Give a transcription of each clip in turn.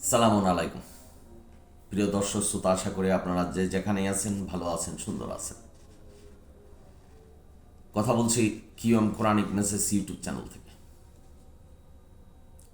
সালামুন আলাইকুম প্রিয় দর্শক শ্রোতা, আশা করি আপনারা যে যেখানেই আছেন ভালো আছেন, সুন্দর আছেন। কথা বলছি QM Quranic message YouTube channel থেকে।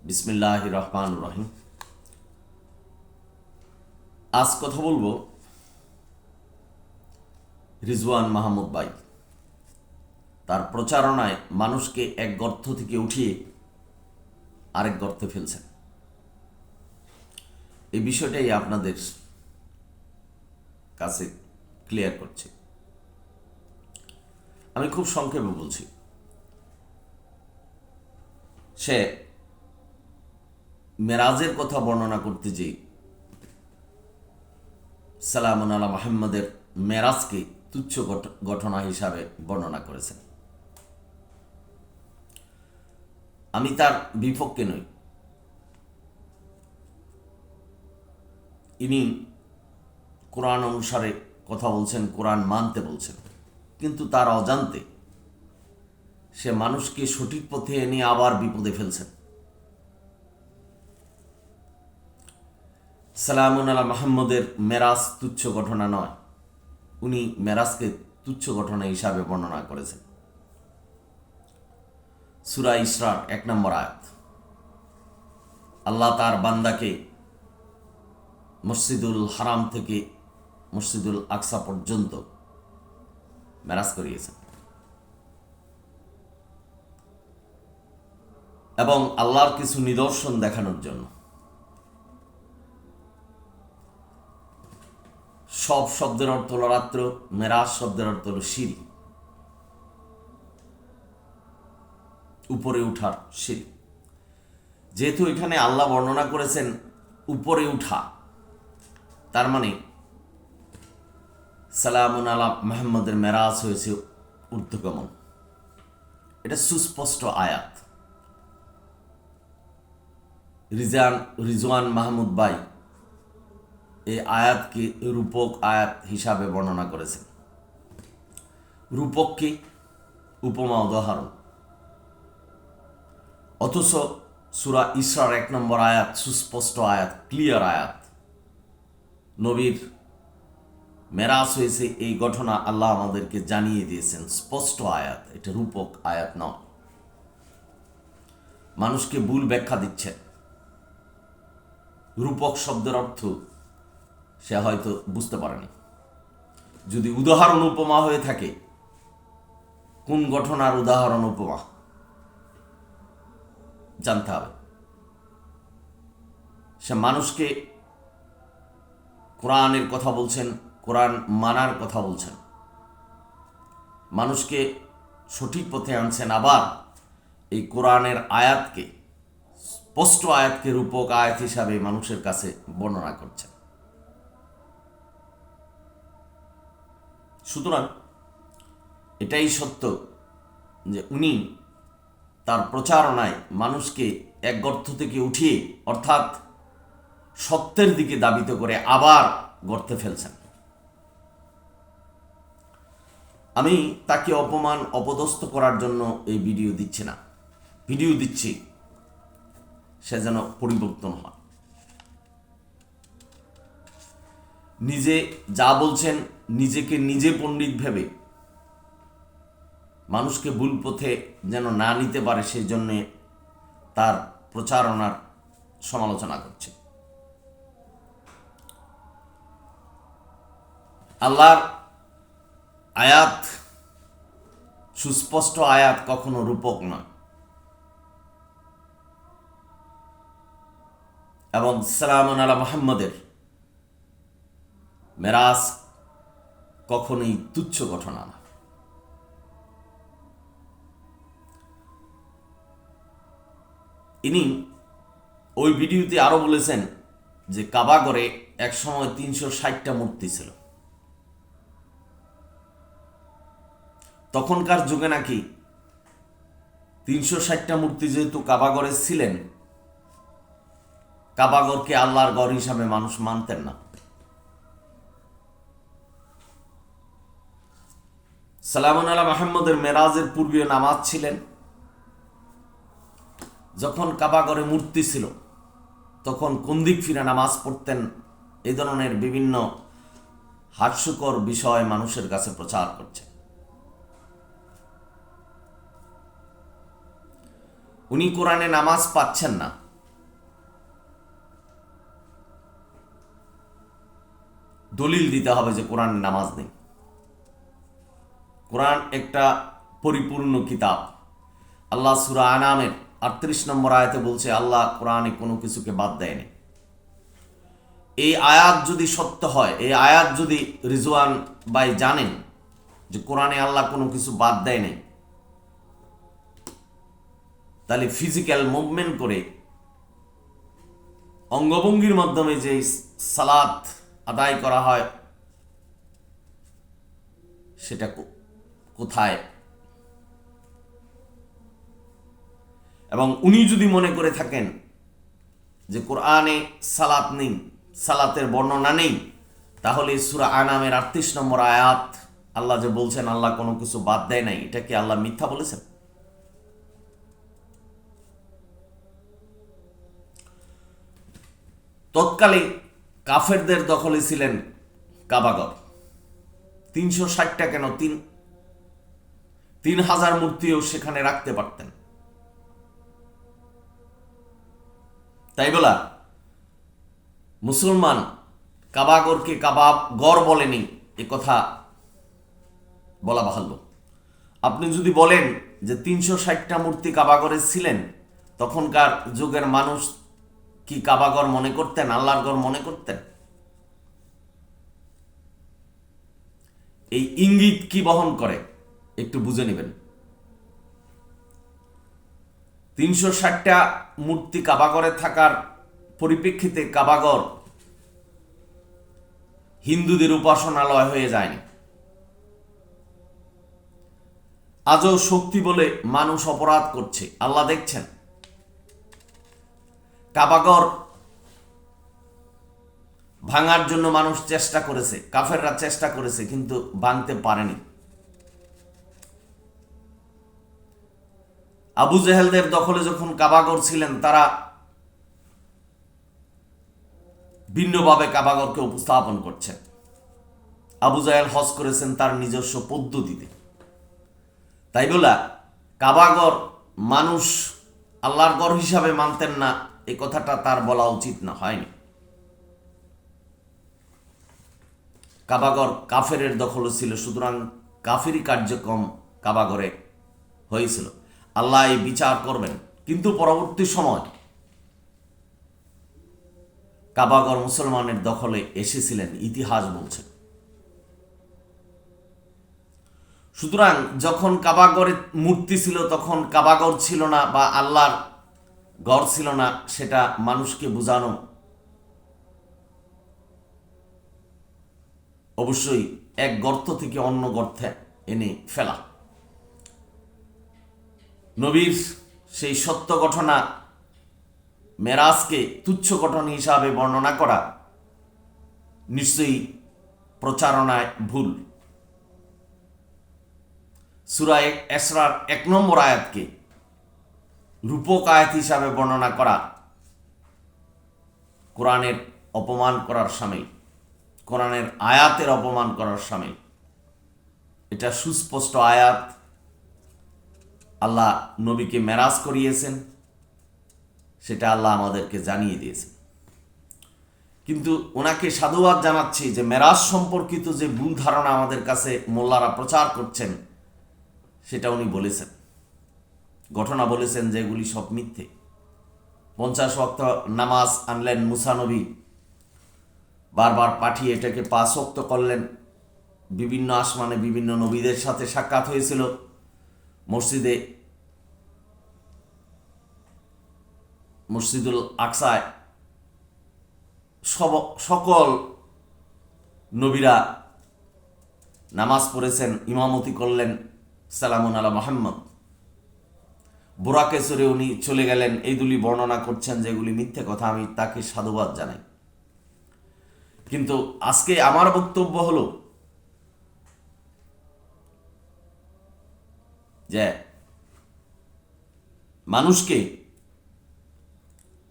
বিসমিল্লাহির রহমানির রহিম। আজ কথা বলবো রিজওয়ান মাহমুদ ভাই তার প্রচারণায় মানুষকে এক গর্ত থেকে উঠিয়ে আরেক গর্তে ফেলছেন। এই বিষয়টাই আপনাদের কাছে ক্লিয়ার করছি। আমি খুব সংক্ষেপে বলছি। সে মেরাজের কথা বর্ণনা করতে যে সালামুন আলা মুহাম্মদের মেরাজকে তুচ্ছ ঘটনা হিসাবে বর্ণনা করেছেন। আমি তার বিপক্ষে নই। ইনি কোরআন অনুসারে কথা বলছেন, কোরআন মানতে বলছেন, কিন্তু তার অজান্তে সে মানুষকে সঠিক পথে এনে আবার বিপদে ফেলছেন। সালামুন আলা মুহাম্মদের মেরাজ তুচ্ছ ঘটনা নয়, উনি মেরাজকে তুচ্ছ ঘটনা হিসাবে বর্ণনা করেছেন। সূরা ইসরার 1 নম্বর আয়াত। আল্লাহ তার বান্দাকে মসজিদুল হারাম থেকে মসজিদুল আকসা পর্যন্ত মেরাজ করিয়েছেন এবং আল্লাহর কিছু নিদর্শন দেখানোর জন্য। সব শব্দের অর্থ হল রাত্র, মেরাজ শব্দের অর্থ হল সিঁড়ি, উপরে উঠার সিঁড়ি। যেহেতু এখানে আল্লাহ বর্ণনা করেছেন উপরে উঠা, তার মানে সালামুন আলা মুহাম্মদের মেরাজ হয়েছে ঊর্ধ্বগমন। এটা সুস্পষ্ট আয়াত। রিজওয়ান মাহমুদ ভাই এই আয়াতকে রূপক আয়াত হিসাবে বর্ণনা করেছেন। রূপককে উপমা উদাহরণ, অথচ সূরা ইসরার 1 নম্বর আয়াত সুস্পষ্ট আয়াত, ক্লিয়ার আয়াত। নবীর মেরাজ হয়েছে এই ঘটনা আল্লাহ আমাদেরকে জানিয়ে দিয়েছেন, স্পষ্ট আয়াত, এটা রূপক আয়াত নয়। মানুষকে ভুল ব্যাখ্যা দিচ্ছেন। রূপক শব্দের অর্থ সে হয়তো বুঝতে পারেনি। যদি উদাহরণ উপমা হয়ে থাকে, কোন ঘটনার উদাহরণ উপমা জানতে হবে। সে মানুষকে কোরআনের কথা বলছেন, কোরআন মানার কথা বলছেন, মানুষকে সঠিক পথে আনছেন, আবার এই কোরআনের আয়াতকে, স্পষ্ট আয়াতকে রূপক আয়াত হিসাবে মানুষের কাছে বর্ণনা করছেন। সুতরাং এটাই সত্য যে উনি তার প্রচারণায় মানুষকে এক গর্ত থেকে উঠিয়ে, অর্থাৎ সত্যের দিকে দাবিত করে আবার গর্তে ফেলছেন। আমি তাকে অপমান অপদস্থ করার জন্য এই ভিডিও দিচ্ছি না, ভিডিও দিচ্ছি সে যেন পরিবর্তন হয়। নিজে যা বলছেন, নিজেকে নিজে পণ্ডিত ভেবে মানুষকে ভুল পথে যেন না নিতে পারে, সেই জন্যে তার প্রচারণার সমালোচনা করছে। আল্লাহর আয়াত, সুস্পষ্ট আয়াত কখনো রূপক নয়, এবং সালামুন আলা মুহাম্মদের মেরাজ কখনোই তুচ্ছ ঘটনা না। ইনি ওই ভিডিওতে আরো বলেছেন যে কাবাগরে একসময় 360টা মূর্তি ছিল। তখনকার যুগে নাকি 360টা মূর্তি যেহেতু কাবাগরে ছিলেন, কাবাগরকে আল্লাহর ঘর হিসাবে মানুষ মানতেন না। সালামুন আলা মুহাম্মদের মেরাজের পূর্বে নামাজ ছিলেন। যখন কাবাগরে মূর্তি ছিল তখন কোন দিক ফিরে নামাজ পড়তেন, এই ধরনের বিভিন্ন হাস্যকর বিষয় মানুষের কাছে প্রচার করছে। উনি কোরআনে নামাজ পাচ্ছেন না, দলিল দিতে হবে যে কোরআনে নামাজ নেই। কোরআন একটা পরিপূর্ণ কিতাব। আল্লাহ সূরা আনামের 38 নম্বর আয়াতে বলছে, আল্লাহ কোরআনে কোনো কিছুকে বাদ দেয়নি। এই আয়াত যদি সত্য হয়, এই আয়াত যদি রিজওয়ান ভাই জানেন যে কোরআনে আল্লাহ কোনো কিছু বাদ দেয় নাই, তাহলে ফিজিক্যাল মুভমেন্ট করে অঙ্গভঙ্গির মাধ্যমে যে সালাত আদায় করা হয় সেটা কোথায়? এবং উনি যদি মনে করে থাকেন যে কোরআনে সালাত নেই, সালাতের বর্ণনা নেই, তাহলে সূরা আনামের 38 নম্বর আয়াত আল্লাহ যে বলছেন আল্লাহ কোনো কিছু বাদ দেয় নাই, এটা কি আল্লাহ মিথ্যা বলেছেন? তৎকালে কাফেরদের দখলে ছিলেন কাবাগর। 360টা কেন 3000 মূর্তিও সেখানে রাখতে পারতেন। তাই বলা মুসলমান কাবাগরকে কাবাগর বলেনি, এ কথা বলা বাহুল্য। আপনি যদি বলেন যে 360টা মূর্তি কাবাগরে ছিলেন, তখনকার যুগের মানুষ কি কাবাগর মনে করতেন, আল্লাহর ঘর মনে করতেন? এই ইঙ্গিত কি বহন করে একটু বুঝে নেবেন। 360টা মূর্তি কাবাগরে থাকার পরিপ্রেক্ষিতে কাবাগর হিন্দুদের উপাসনালয় হয়ে যায়নি। আজও শক্তি বলে মানুষ অপরাধ করছে, আল্লাহ দেখছেন। কাবাগর ভাঙার জন্য মানুষ চেষ্টা করেছে, কাফেররা চেষ্টা করেছে, কিন্তু ভাঙতে পারেনি। আবু জেহেলদের দখলে যখন কাবাগর ছিলেন, তারা ভিন্নভাবে কাবাগরকে উপস্থাপন করছেন। আবু জাহেল হজ করেছেন তার নিজস্ব পদ্ধতিতে। তাই বলা কাবাগর মানুষ আল্লাহর ঘর হিসাবে মানতেন না, এই কথাটা তার বলা উচিত না, হয়নি। কাবাগর কাফেরের দখলে ছিল, সুতরাং কাফেরি কার্যক্রম কাবাগরে হয়েছিল। আল্লাহ এই বিচার করবেন। কিন্তু পরবর্তী সময় কাবাগর মুসলমানের দখলে এসেছিলেন, ইতিহাস বলছে। সুতরাং যখন কাবাগরে মূর্তি ছিল তখন কাবাগর ছিল না বা আল্লাহর ঘর ছিল না, সেটা মানুষকে বোঝানো অবশ্যই এক গর্ত থেকে অন্য গর্তে এনে ফেলা। নবীর সেই সত্য ঘটনা মেরাজকে তুচ্ছ ঘটনা হিসাবে বর্ণনা করা নিশ্চয়ই প্রচারণায় ভুল। সূরা ইসরার 1 নম্বর আয়াতকে রূপক আয়াত হিসাবে বর্ণনা করা কোরআনের অপমান করার সামিল, কোরআনের আয়াতের অপমান করার সামিল। এটা সুস্পষ্ট আয়াত। আল্লাহ নবীকে মেরাজ করিয়েছেন, সেটা আল্লাহ আমাদেরকে জানিয়ে দিয়েছেন। কিন্তু ওনাকে সাধুবাদ জানাচ্ছি যে মেরাজ সম্পর্কিত যে ভুল ধারণা আমাদের কাছে মোল্লারা প্রচার করছেন, সেটা উনি বলেছেন, ঘটনা বলেছেন যে এগুলি সব মিথ্যে। 50 ওয়াক্ত নামাজ আনলেন মুসা নবী, বারবার পাঠিয়ে এটাকে 5 ওয়াক্ত করলেন। বিভিন্ন আসমানে বিভিন্ন নবীদের সাথে সাক্ষাৎ হয়েছিল। মসজিদুল আকসায় সকল নবীরা নামাজ পড়েছেন, ইমামতি করলেন সালামুন আলা মুহাম্মদ। বুরাকে চড়ে উনি চলে গেলেন, এইগুলি বর্ণনা করছেন যেগুলি মিথ্যে কথা। আমি তাকে সাধুবাদ জানাই। কিন্তু আজকে আমার বক্তব্য হলো যে মানুষকে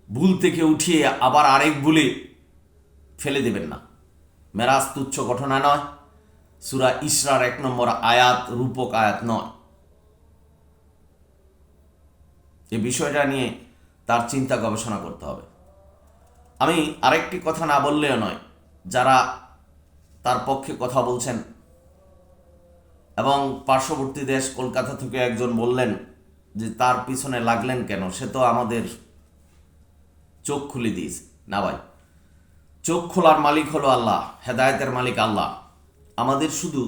ভুল থেকে উঠিয়ে আবার আরেক ভুলে ফেলে দেবেন না। মেরাজ তুচ্ছ ঘটনা নয়, সূরা ইসরার 1 নম্বর আয়াত রূপক আয়াত নয়। এই বিষয়টা নিয়ে তার চিন্তা গবেষণা করতে হবে। আমি আরেকটি কথা না বললেও নয়, যারা তার পক্ষে কথা বলছেন, এবং পার্শ্ববর্তী দেশ কলকাতা থেকে একজন বললেন যে তার পিছনে লাগলেন কেন, সে তো আমাদের চোখ খুলে দিয়েছে। না ভাই, চোখ খোলার মালিক হলো আল্লাহ, হেদায়েতের মালিক আল্লাহ। আমাদের শুধু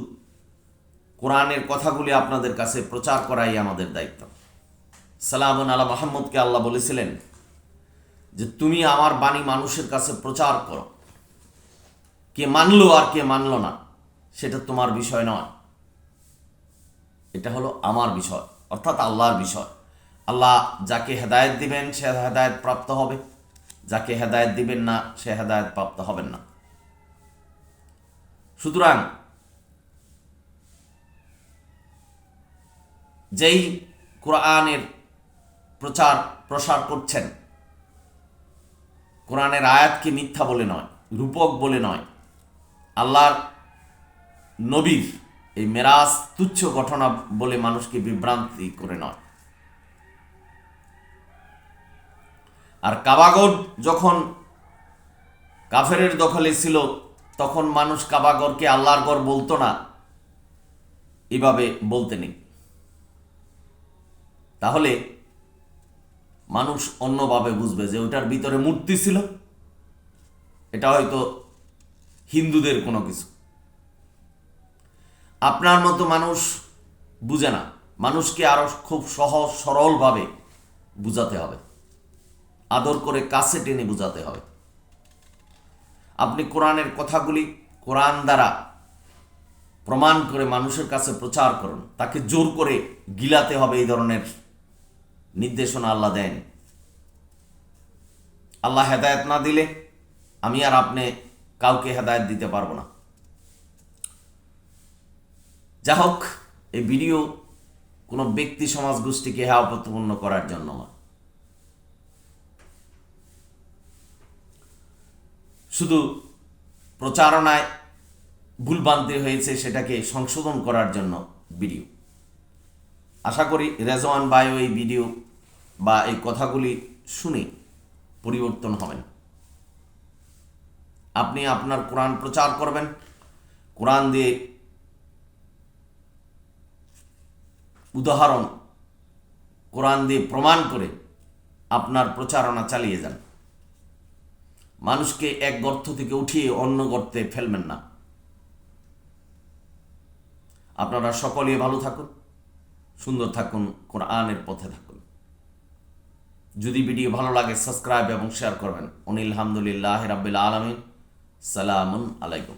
কোরআনের কথাগুলি আপনাদের কাছে প্রচার করাই আমাদের দায়িত্ব। সালামুন আলা মুহাম্মদকে আল্লাহ বলেছিলেন যে তুমি আমার বাণী মানুষের কাছে প্রচার করো, কে মানলো আর কে মানলো না সেটা তোমার বিষয় নয়, এটা হলো আমার বিষয়, অর্থাৎ আল্লাহর বিষয়। আল্লাহ যাকে হেদায়েত দিবেন সে হেদায়েত প্রাপ্ত হবে, যাকে হেদায়েত দিবেন না সে হেদায়েত প্রাপ্ত হবেন না। সুতরাং যেই কোরআনের প্রচার প্রসার করছেন, কোরআনের আয়াতকে মিথ্যা বলে নয়, রূপক বলে নয়, আল্লাহর নবীর এই মেরাজ তুচ্ছ ঘটনা বলে মানুষকে বিভ্রান্তি করে নয়। আর কাবাগর যখন কাফেরের দখলে ছিল তখন মানুষ কাবাগরকে আল্লাহর ঘর বলতো না, এভাবে বলতে নেই। তাহলে মানুষ অন্যভাবে বুঝবে যে ওটার ভিতরে মূর্তি ছিল, এটা হয়তো হিন্দুদের কোনো কিছু। আপনার মতো মানুষ বুঝে না, মানুষকে আরো খুব সহজ সরলভাবে বুঝাতে হবে, আদর করে কাছে টেনে বুঝাতে হবে। আপনি কোরআনের কথাগুলি কোরআন দ্বারা প্রমাণ করে মানুষের কাছে প্রচার করুন, তাকে জোর করে গিলাতে হবে এই ধরনের নির্দেশনা আল্লাহ দেন। আল্লাহ হেদায়েত না দিলে আমি আর আপনি কাউকে হেদায়েত দিতে পারবো না। যা হোক, এই ভিডিও কোনো ব্যক্তি সমাজ গোষ্ঠীকে হেয়প্রতিপন্ন করার জন্য না, শুধু প্রচারণায় ভুলভ্রান্তি হয়েছে সেটাকে সংশোধন করার জন্য ভিডিও। আশা করি রেজওয়ান ভাইও এই ভিডিও বা এই কথাগুলি শুনে পরিবর্তন হবেন। আপনি আপনার কোরআন প্রচার করবেন, কোরআন দিয়ে উদাহরণ, কোরআন দিয়ে প্রমাণ করে আপনার প্রচারণা চালিয়ে যান। মানুষকে এক গর্ত থেকে উঠিয়ে অন্য গর্তে ফেলবেন না। আপনারা সকলেই ভালো থাকুন, সুন্দর থাকুন, কোরআনের পথে থাকুন। যদি ভিডিও ভালো লাগে সাবস্ক্রাইব এবং শেয়ার করবেন। আলহামদুলিল্লাহ রাব্বিল আলামিন। সালামুন আলাইকুম।